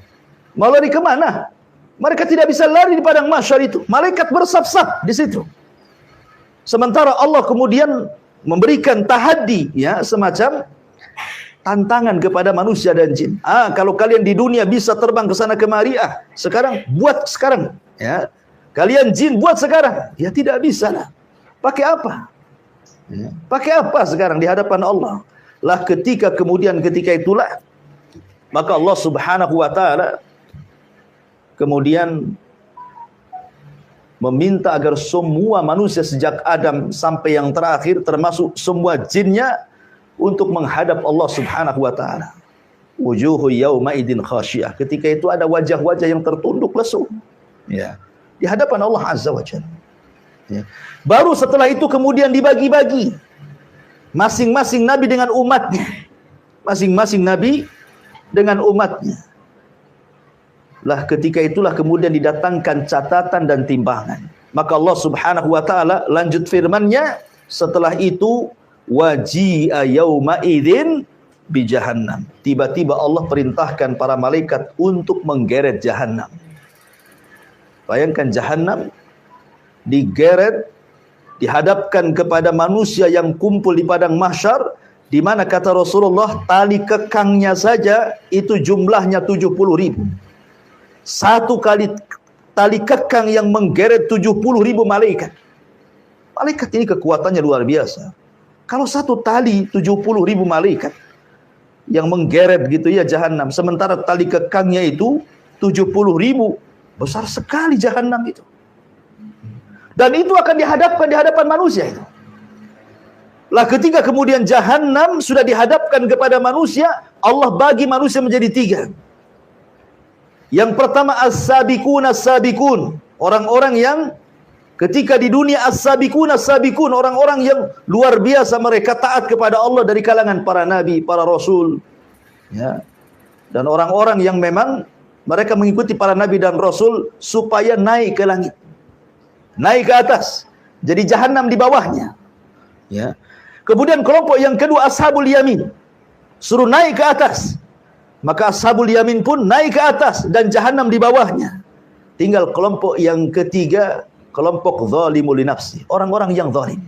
Mau lari kemana? Mereka tidak bisa lari di padang mahsyar itu. Malaikat bersaf-saf di situ. Sementara Allah kemudian memberikan tahaddi, ya, semacam tantangan kepada manusia dan jin. Kalau kalian di dunia bisa terbang ke sana kemari, sekarang buat sekarang, ya. Kalian jin buat sekarang. Ya tidak bisa lah. Pakai apa? Ya. Pakai apa sekarang di hadapan Allah? Lah ketika itulah maka Allah Subhanahu wa taala kemudian meminta agar semua manusia sejak Adam sampai yang terakhir termasuk semua jinnya untuk menghadap Allah Subhanahu wa taala. Wujuhu yauma idzin khasyiyah. Ketika itu ada wajah-wajah yang tertunduk lesu. Ya. Di hadapan Allah Azza wa Jalla. Ya. Baru setelah itu kemudian dibagi-bagi. Masing-masing nabi dengan umatnya. Masing-masing nabi dengan umatnya. Lah ketika itulah kemudian didatangkan catatan dan timbangan. Maka Allah Subhanahu wa taala lanjut firman-Nya setelah itu waji'a yauma idzin bi jahannam. Tiba-tiba Allah perintahkan para malaikat untuk menggeret jahannam. Bayangkan jahannam digeret, dihadapkan kepada manusia yang kumpul di padang mahsyar, di mana kata Rasulullah tali kekangnya saja itu jumlahnya 70.000. Satu kali tali kekang yang menggeret 70.000 malaikat. Malaikat ini kekuatannya luar biasa. Kalau satu tali 70.000 malaikat yang menggeret gitu ya jahannam, sementara tali kekangnya itu 70.000, besar sekali jahannam itu. Dan itu akan dihadapkan di hadapan manusia itu. Lah ketika kemudian jahannam sudah dihadapkan kepada manusia, Allah bagi manusia menjadi 3. Yang pertama as-sabiqun as-sabiqun, orang-orang yang ketika di dunia as-sabiqun as-sabiqun, orang-orang yang luar biasa, mereka taat kepada Allah dari kalangan para nabi, para rasul, ya. Dan orang-orang yang memang mereka mengikuti para nabi dan rasul supaya naik ke langit, naik ke atas. Jadi jahannam di bawahnya, ya. Kemudian kelompok yang kedua ashabul yamin, suruh naik ke atas. Maka ashabul yamin pun naik ke atas dan jahannam di bawahnya. Tinggal kelompok yang ketiga, kelompok zalimul nafsi, orang-orang yang zalim.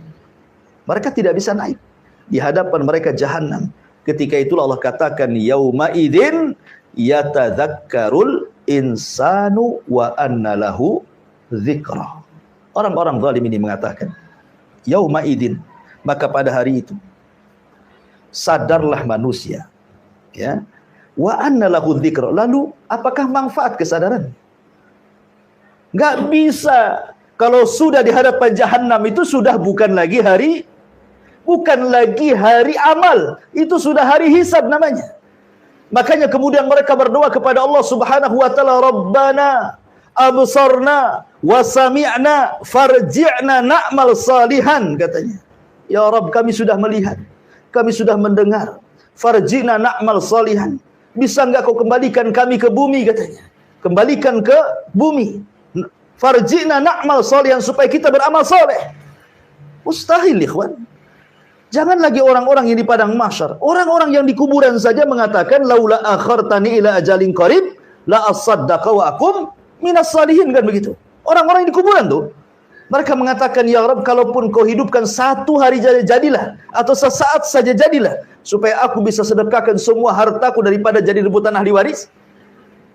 Mereka tidak bisa naik. Di hadapan mereka jahannam. Ketika itulah Allah katakan yauma idzin yatadzakkarul insanu wa anna lahu dzikra. Orang-orang zalim ini mengatakan yauma idzin, maka pada hari itu sadarlah manusia, ya. Wa anna lahu dzikra. Lalu apakah manfaat kesadaran? Enggak bisa. Kalau sudah di hadapan jahannam itu sudah bukan lagi hari amal, itu sudah hari hisab namanya. Makanya kemudian mereka berdoa kepada Allah Subhanahu wa taala, Rabbana absarna wa sami'na farji'na na'mal salihan, katanya. Ya Rabb, kami sudah melihat, kami sudah mendengar, farji'na na'mal salihan. Bisa enggak kau kembalikan kami ke bumi, katanya. Kembalikan ke bumi. Farji'na na'mal salihan, supaya kita beramal soleh. Mustahil, ikhwan. Jangan lagi orang-orang yang di padang mahsyar. Orang-orang yang di kuburan saja mengatakan laula akhartani ila ajalin qarib la asaddaqa wa akum minas salihin, kan begitu. Orang-orang yang di kuburan tuh, mereka mengatakan, ya Rabb, kalaupun kau hidupkan satu hari jadilah, atau sesaat saja jadilah, supaya aku bisa sedekahkan semua hartaku daripada jadi rebutan ahli waris,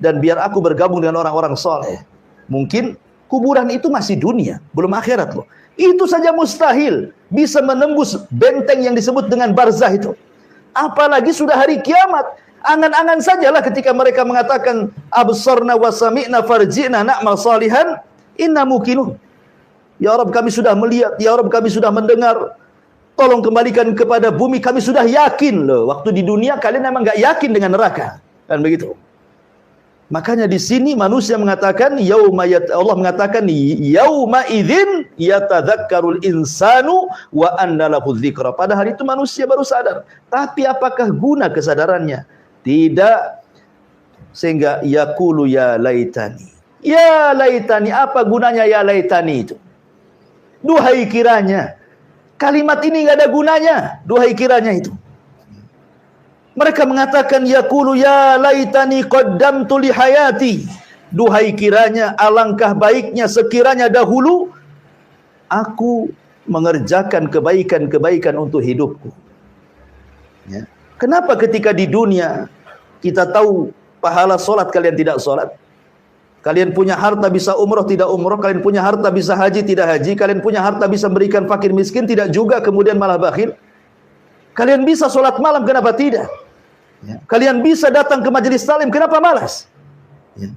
dan biar aku bergabung dengan orang-orang soleh. Mungkin kuburan itu masih dunia, belum akhirat loh. Itu saja mustahil bisa menembus benteng yang disebut dengan barzah itu. Apalagi sudah hari kiamat. Angan-angan sajalah ketika mereka mengatakan absarna wa sami'na farji'na na'mal salihan inna muqinun. Ya Rabb, kami sudah melihat, ya Rabb, kami sudah mendengar, tolong kembalikan kepada bumi. Kami sudah yakin loh, waktu di dunia kalian memang gak yakin dengan neraka, kan begitu. Makanya di sini manusia mengatakan Allah mengatakan yauma idzin yatadzakkarul insanu wa anna lahu dzikra. Pada hari itu manusia baru sadar. Tapi apakah guna kesadarannya? Tidak. Sehingga yaqulu ya laitani. Ya laitani, apa gunanya ya laitani itu? Duhai kiranya. Kalimat ini enggak ada gunanya. Duhai kiranya itu. Mereka mengatakan yaqulu ya laitani qaddamtu li hayati. Duhai kiranya alangkah baiknya sekiranya dahulu aku mengerjakan kebaikan-kebaikan untuk hidupku. Ya. Kenapa ketika di dunia kita tahu pahala solat kalian tidak solat? Kalian punya harta bisa umroh tidak umroh, kalian punya harta bisa haji tidak haji, kalian punya harta bisa memberikan fakir miskin tidak juga, kemudian malah bakhil. Kalian bisa solat malam, kenapa tidak? Ya. Kalian bisa datang ke majelis taklim, kenapa malas? Ya.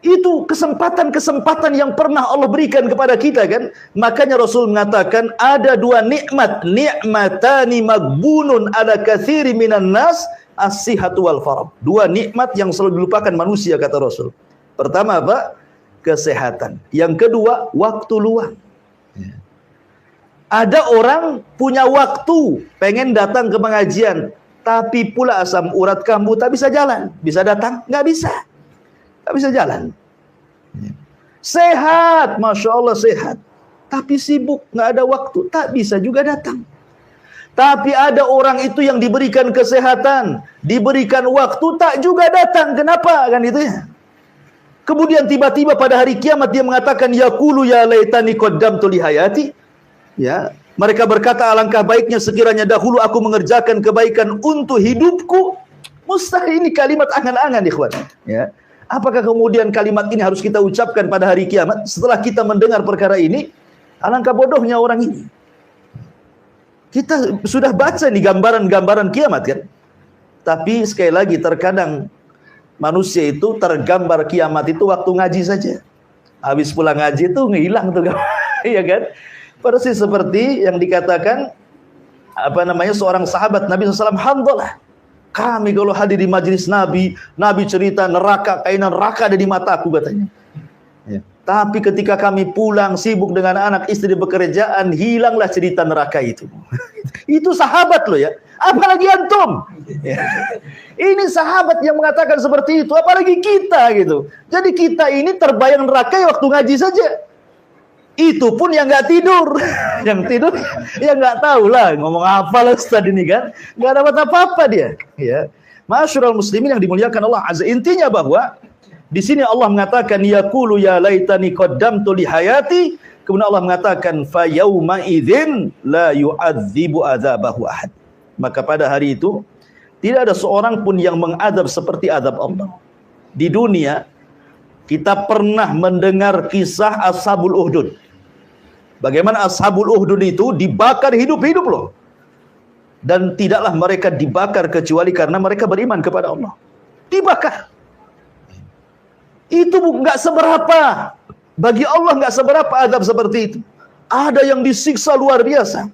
Itu kesempatan-kesempatan yang pernah Allah berikan kepada kita kan. Makanya Rasul mengatakan ada dua nikmat, ni'matani magbunun ala katsiri minan nas, as-sihhatu wal faragh. Dua nikmat yang selalu dilupakan manusia kata Rasul. Pertama apa? Kesehatan. Yang kedua, waktu luang. Ya. Ada orang punya waktu pengen datang ke pengajian, tapi pula asam urat kambuh tak bisa jalan. Bisa datang? Nggak bisa. Tak bisa jalan. Sehat, Masya Allah sehat, tapi sibuk, nggak ada waktu, tak bisa juga datang. Tapi ada orang itu yang diberikan kesehatan, diberikan waktu, tak juga datang. Kenapa? Kan itu ya. Kemudian tiba-tiba pada hari kiamat dia mengatakan yaqulu ya laitani qaddamtu li hayati. Ya, mereka berkata alangkah baiknya sekiranya dahulu aku mengerjakan kebaikan untuk hidupku. Mustahil, ini kalimat angan-angan ikhwan. Ya. Apakah kemudian kalimat ini harus kita ucapkan pada hari kiamat? Setelah kita mendengar perkara ini, alangkah bodohnya orang ini. Kita sudah baca nih gambaran-gambaran kiamat kan? Tapi sekali lagi terkadang manusia itu tergambar kiamat itu waktu ngaji saja. Habis pulang ngaji itu ngilang tuh, iya kan? Persis seperti yang dikatakan seorang sahabat Nabi SAW, Hanzalah. Kami kalau hadir di majelis Nabi, Nabi cerita neraka, kainan neraka ada di mataku katanya. Ya. Tapi ketika kami pulang sibuk dengan anak istri pekerjaan, hilanglah cerita neraka itu. Itu sahabat loh ya. Apalagi antum. Ya. Ini sahabat yang mengatakan seperti itu, apalagi kita gitu. Jadi kita ini terbayang neraka ya waktu ngaji saja. Itu pun yang nggak tidur, yang tidur ya nggak tahu lah ngomong apa lah Ustaz ini kan, nggak dapat apa-apa dia. Ya, Ma'asyiral muslimin yang dimuliakan Allah Azza. Intinya bahwa di sini Allah mengatakan yaqulu ya laitani qaddamtu li hayati. Kemudian Allah mengatakan fa yauma idzin la yu'adzibu adzabahu ahad. Maka pada hari itu tidak ada seorang pun yang mengadab seperti adab Allah. Di dunia kita pernah mendengar kisah Ashabul Uhdud. Bagaimana Ashabul Uhdud itu dibakar hidup-hidup loh. Dan tidaklah mereka dibakar kecuali karena mereka beriman kepada Allah. Dibakar. Itu nggak seberapa. Bagi Allah nggak seberapa azab seperti itu. Ada yang disiksa luar biasa.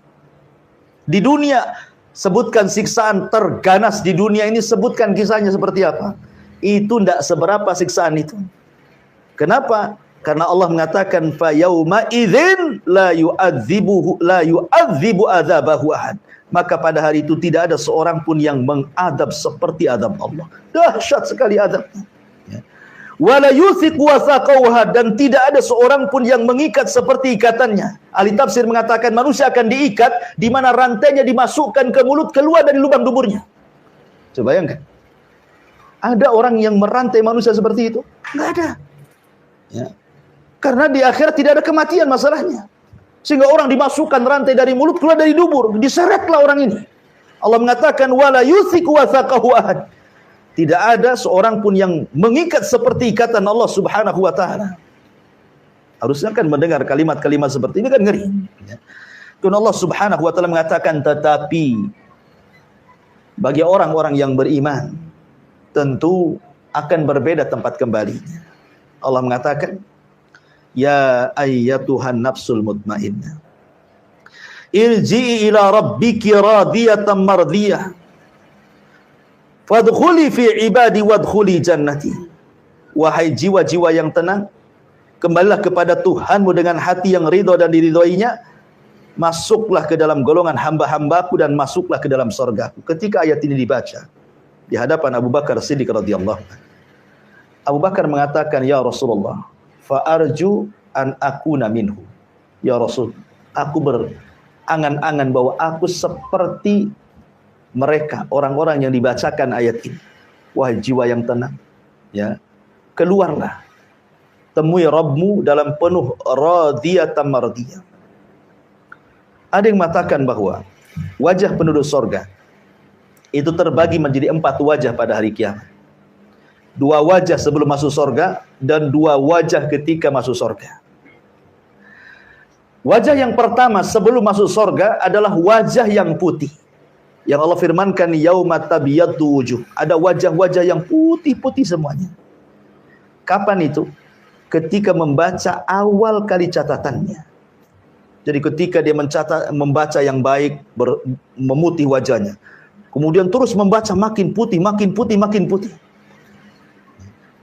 Di dunia, sebutkan siksaan terganas di dunia ini, sebutkan kisahnya seperti apa. Itu nggak seberapa siksaan itu. Kenapa? Karena Allah mengatakan fa yauma idzin la yu'adzibu adzabahu ahad. Maka pada hari itu tidak ada seorang pun yang mengadab seperti adab Allah. Dahsyat sekali adabnya. Ya. Wala yuthiqu wathaqaha, dan tidak ada seorang pun yang mengikat seperti ikatannya. Ahli tafsir mengatakan manusia akan diikat di mana rantainya dimasukkan ke mulut, keluar dari lubang duburnya. Coba bayangkan. Ada orang yang merantai manusia seperti itu? Enggak ada. Ya. Karena di akhirat tidak ada kematian masalahnya. Sehingga orang dimasukkan rantai dari mulut, keluar dari dubur, diseretlah orang ini. Allah mengatakan wala yuthiqu wathaqahu ahad. Tidak ada seorang pun yang mengikat seperti ikatan Allah Subhanahu wa taala. Harusnya kan mendengar kalimat-kalimat seperti ini kan ngeri. Karena Allah Subhanahu wa taala mengatakan tetapi bagi orang-orang yang beriman tentu akan berbeda tempat kembalinya. Allah mengatakan ya ayyatuhan nafsul mutmainnah irji'i ila rabbiki radiyatan mardiyah fadkhuli fi ibadi wadkhuli jannati. Wahai jiwa-jiwa yang tenang, kembalilah kepada Tuhanmu dengan hati yang ridha dan diridhoinya, masuklah ke dalam golongan hamba-hambaku dan masuklah ke dalam surgaku. Ketika ayat ini dibaca di hadapan Abu Bakar Siddiq radhiyallahu anhu, Abu Bakar mengatakan, ya Rasulullah, fa'arju an akuna minhu. Ya Rasul, aku berangan-angan bahwa aku seperti mereka orang-orang yang dibacakan ayat ini. Wahai jiwa yang tenang, ya, keluarlah, temui Rabbmu dalam penuh radiyatan mardiyah. Ada yang mengatakan bahwa wajah penduduk sorga itu terbagi menjadi 4 wajah pada hari kiamat. 2 wajah sebelum masuk sorga dan 2 wajah ketika masuk sorga. Wajah yang pertama sebelum masuk sorga adalah wajah yang putih, yang Allah firmankan yauma tabyaddu wujuh. Ada wajah-wajah yang putih-putih semuanya. Kapan itu? Ketika membaca awal kali catatannya. Jadi ketika dia membaca yang baik, memutih wajahnya. Kemudian terus membaca makin putih, makin putih, makin putih.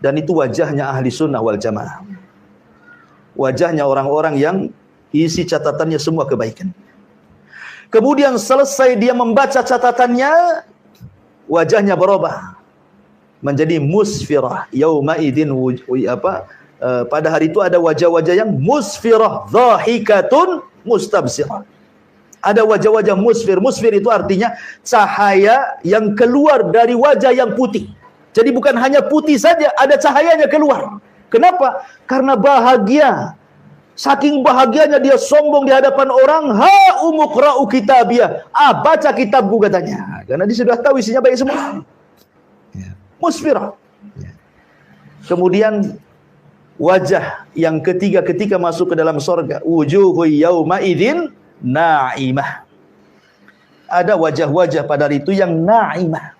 Dan itu wajahnya ahli sunnah wal jamaah. Wajahnya orang-orang yang isi catatannya semua kebaikan. Kemudian selesai dia membaca catatannya, wajahnya berubah menjadi musfirah. Yauma idzin pada hari itu ada wajah-wajah yang musfirah, dhahikatun mustabsirah. Ada wajah-wajah musfir. Musfir itu artinya cahaya yang keluar dari wajah yang putih. Jadi bukan hanya putih saja, ada cahayanya keluar. Kenapa? Karena bahagia. Saking bahagianya dia sombong di hadapan orang. Ha umuqra'u kitabiyah. Baca kitabku katanya. Karena dia sudah tahu isinya baik semua. Musfirah. Kemudian wajah yang ketiga ketika masuk ke dalam sorga. Wujuhu yawma idzin na'imah. Ada wajah-wajah pada hari itu yang na'imah.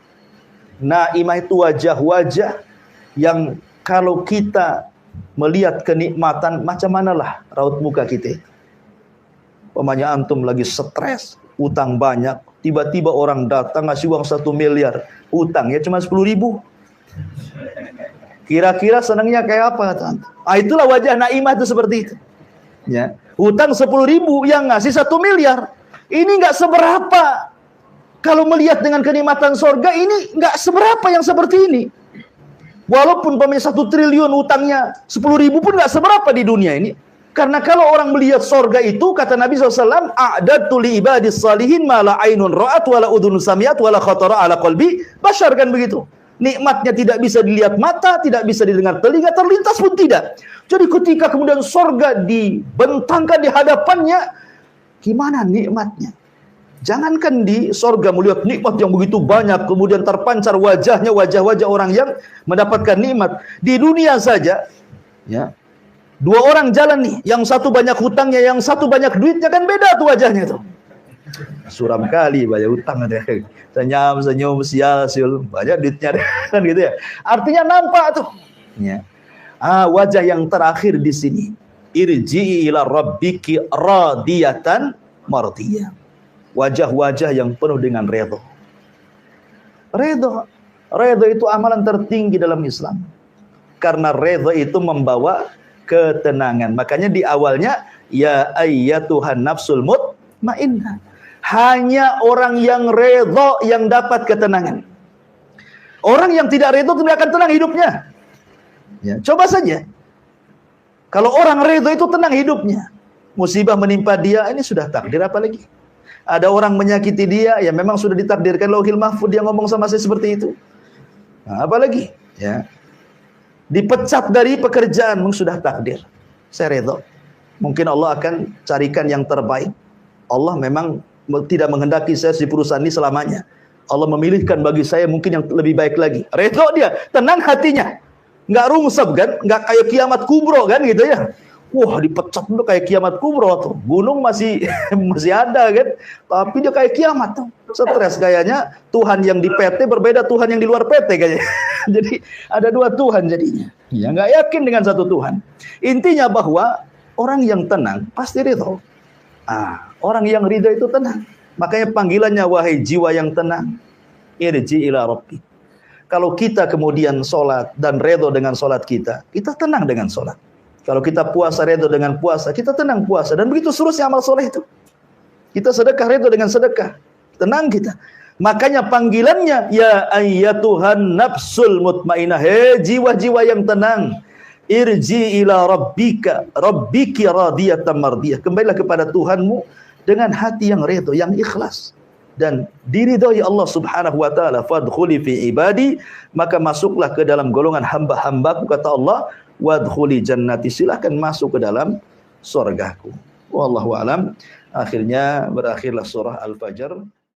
Na'imah itu wajah-wajah yang kalau kita melihat kenikmatan, macam manalah raut muka kita. Umpamanya antum lagi stres, utang banyak, tiba-tiba orang datang ngasih uang 1 miliar, utang ya cuma 10.000. Kira-kira senangnya kayak apa antum? Itulah wajah Naimah itu seperti itu. Ya, utang 10.000 yang ngasih 1 miliar. Ini enggak seberapa. Kalau melihat dengan kenikmatan surga ini enggak seberapa yang seperti ini. Walaupun umpamanya 1 triliun utangnya 10.000 pun enggak seberapa di dunia ini. Karena kalau orang melihat surga itu, kata Nabi SAW, a'dadtu li ibadis salihin ma la ainun ra'at wa la udhun sami'at wa la khatara ala qalbi bashar, kan begitu. Nikmatnya tidak bisa dilihat mata, tidak bisa didengar telinga, terlintas pun tidak. Jadi ketika kemudian surga dibentangkan di hadapannya, gimana nikmatnya? Jangankan di surga melihat nikmat yang begitu banyak, kemudian terpancar wajahnya, wajah-wajah orang yang mendapatkan nikmat. Di dunia saja, ya, 2 orang jalan nih, yang satu banyak hutangnya, yang satu banyak duitnya, kan beda tuh wajahnya tuh. Suram kali banyak hutang ada. Senyum, sial, banyak duitnya kan gitu ya. Artinya nampak tuh. Ya. Wajah yang terakhir di sini. Irji'i ila rabbiki radiyatan mardiyah. Wajah-wajah yang penuh dengan redha. Redha itu amalan tertinggi dalam Islam. Karena redha itu membawa ketenangan. Makanya di awalnya, ya ayyatuhan nafsul mutmainnah. Hanya orang yang redha yang dapat ketenangan. Orang yang tidak redha tidak akan tenang hidupnya. Ya, coba saja. Kalau orang redha itu tenang hidupnya. Musibah menimpa dia, ini sudah takdir, apa lagi? Ada orang menyakiti dia, ya memang sudah ditakdirkan lauhil mahfud, dia ngomong sama saya seperti itu. Apalagi? Ya. Dipecat dari pekerjaan, memang sudah takdir. Saya redha. Mungkin Allah akan carikan yang terbaik. Allah memang tidak menghendaki saya di perusahaan ini selamanya. Allah memilihkan bagi saya mungkin yang lebih baik lagi. Redha dia, tenang hatinya. Nggak rungsep kan, nggak kayak kiamat kubro kan gitu ya. Wah, dipecat dulu kayak kiamat kubro tuh. Gunung masih ada kan, tapi dia kayak kiamat tuh. Stres kayaknya. Tuhan yang di PT berbeda Tuhan yang di luar PT kayaknya. Jadi ada 2 Tuhan jadinya. Ya nggak yakin dengan satu Tuhan. Intinya bahwa orang yang tenang pasti ridho. Orang yang ridho itu tenang. Makanya panggilannya wahai jiwa yang tenang, irji ila rabbi. Kalau kita kemudian sholat dan redho dengan sholat kita tenang dengan sholat. Kalau kita puasa redho dengan puasa, kita tenang puasa. Dan begitu seterusnya amal soleh itu. Kita sedekah redho dengan sedekah, tenang kita. Makanya panggilannya, ya ayyatuhan nafsul mutmainnah. Hei jiwa-jiwa yang tenang, irji ila rabbiki radiyatan mardiyah. Kembalilah kepada Tuhanmu dengan hati yang redho, yang ikhlas. dan diridhai Allah Subhanahu wa taala, fadkhuli fi ibadi, maka masuklah ke dalam golongan hamba-hambaku, kata Allah, wadkhuli jannati, silakan masuk ke dalam surgaku. Wallahu alam. Akhirnya berakhirlah surah Al-Fajr.